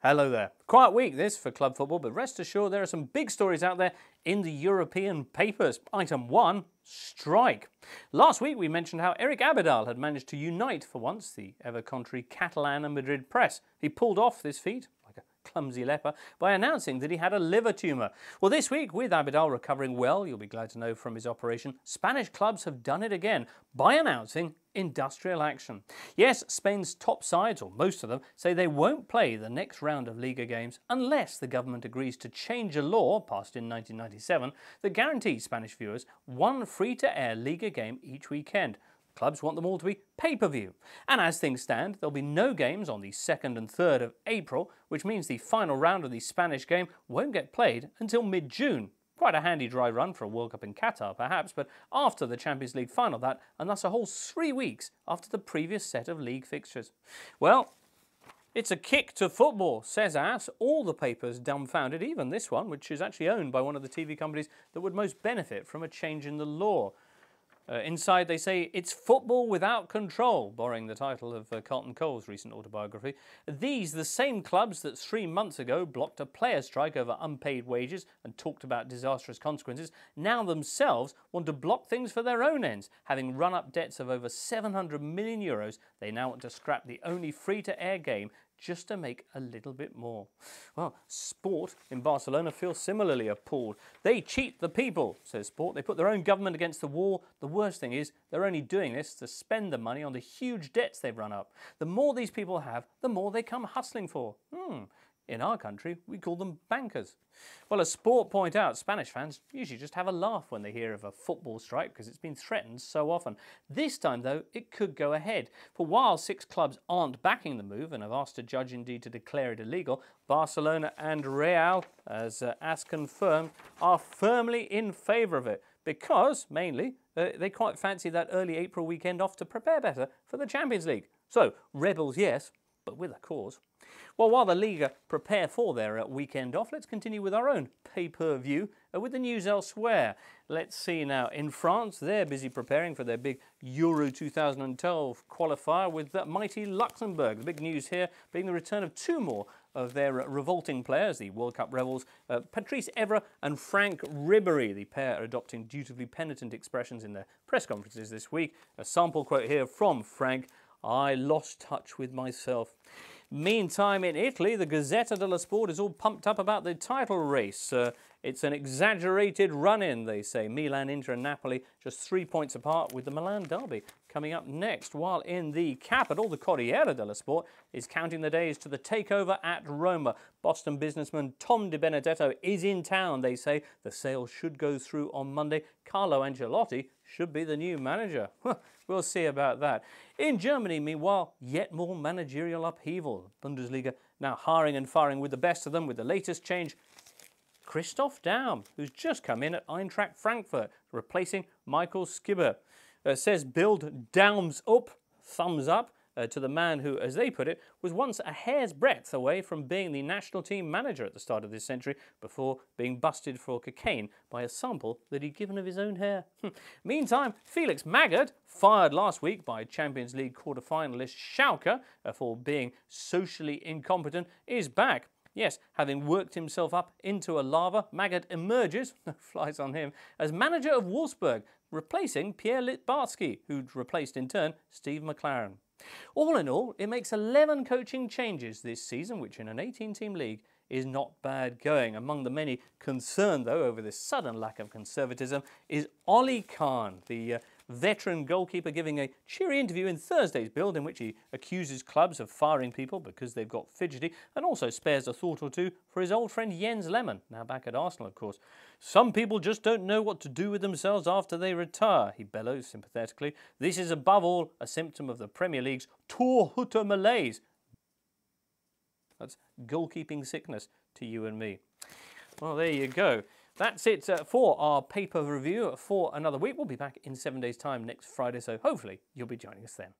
Hello there. Quiet week this for club football, but rest assured there are some big stories out there in the European papers. Item 1, strike. Last week we mentioned how Eric Abidal had managed to unite for once the ever-contrary Catalan and Madrid press. He pulled off this feat, like a clumsy leper, by announcing that he had a liver tumour. Well, this week, with Abidal recovering well, you'll be glad to know from his operation, Spanish clubs have done it again by announcing industrial action. Yes, Spain's top sides, or most of them, say they won't play the next round of Liga games unless the government agrees to change a law passed in 1997 that guarantees Spanish viewers one free-to-air Liga game each weekend. Clubs want them all to be pay-per-view. And as things stand, there'll be no games on the 2nd and 3rd of April, which means the final round of the Spanish game won't get played until mid-June. Quite a handy dry run for a World Cup in Qatar, perhaps, but after the Champions League final that, and thus a whole 3 weeks after the previous set of league fixtures. Well, it's a kick to football, says us. All the papers dumbfounded, even this one, which is actually owned by one of the TV companies that would most benefit from a change in the law. Inside they say, it's football without control, borrowing the title of Carlton Cole's recent autobiography. These, the same clubs that 3 months ago blocked a player strike over unpaid wages and talked about disastrous consequences, now themselves want to block things for their own ends. Having run up debts of over 700 million euros, they now want to scrap the only free-to-air game just to make a little bit more. Well, Sport in Barcelona feels similarly appalled. They cheat the people, says Sport. They put their own government against the wall. The worst thing is they're only doing this to spend the money on the huge debts they've run up. The more these people have, the more they come hustling for. In our country, we call them bankers. Well, as Sport point out, Spanish fans usually just have a laugh when they hear of a football strike because it's been threatened so often. This time, though, it could go ahead. For while 6 clubs aren't backing the move and have asked a judge indeed to declare it illegal, Barcelona and Real, as confirmed, are firmly in favour of it because, mainly, they quite fancy that early April weekend off to prepare better for the Champions League. So, rebels, yes, but with a cause. Well, while the Liga prepare for their weekend off, let's continue with our own pay-per-view with the news elsewhere. Let's see now. In France, they're busy preparing for their big Euro 2012 qualifier with mighty Luxembourg. The big news here being the return of 2 more of their revolting players, the World Cup rebels, Patrice Evra and Franck Ribéry. The pair are adopting dutifully penitent expressions in their press conferences this week. A sample quote here from Franck: "I lost touch with myself." Meantime, in Italy, the Gazzetta dello Sport is all pumped up about the title race. It's an exaggerated run-in, they say. Milan, Inter and Napoli just 3 points apart, with the Milan derby coming up next. While in the capital, the Corriere dello Sport is counting the days to the takeover at Roma. Boston businessman Tom Di Benedetto is in town, they say. The sale should go through on Monday. Carlo Ancelotti should be the new manager. We'll see about that. In Germany, meanwhile, yet more managerial upheaval. Bundesliga now hiring and firing with the best of them, with the latest change: Christoph Daum, who's just come in at Eintracht Frankfurt, replacing Michael Skibbe. Says Bild, Daum's up, thumbs up, to the man who, as they put it, was once a hair's breadth away from being the national team manager at the start of this century before being busted for cocaine by a sample that he'd given of his own hair. Meantime, Felix Magath, fired last week by Champions League quarter-finalist Schalke for being socially incompetent, is back. Yes, having worked himself up into a lava, Magath emerges, flies on him, as manager of Wolfsburg, replacing Pierre Littbarski, who'd replaced in turn Steve McLaren. All in all, it makes 11 coaching changes this season, which in an 18-team league is not bad going. Among the many concerned, though, over this sudden lack of conservatism is Oli Kahn, the veteran goalkeeper, giving a cheery interview in Thursday's Bild in which he accuses clubs of firing people because they've got fidgety, and also spares a thought or two for his old friend Jens Lehmann, now back at Arsenal, of course. "Some people just don't know what to do with themselves after they retire," he bellows sympathetically. "This is above all a symptom of the Premier League's Torhüter malaise." That's goalkeeping sickness to you and me. Well, there you go. That's it for our paper review for another week. We'll be back in 7 days' time next Friday, so hopefully you'll be joining us then.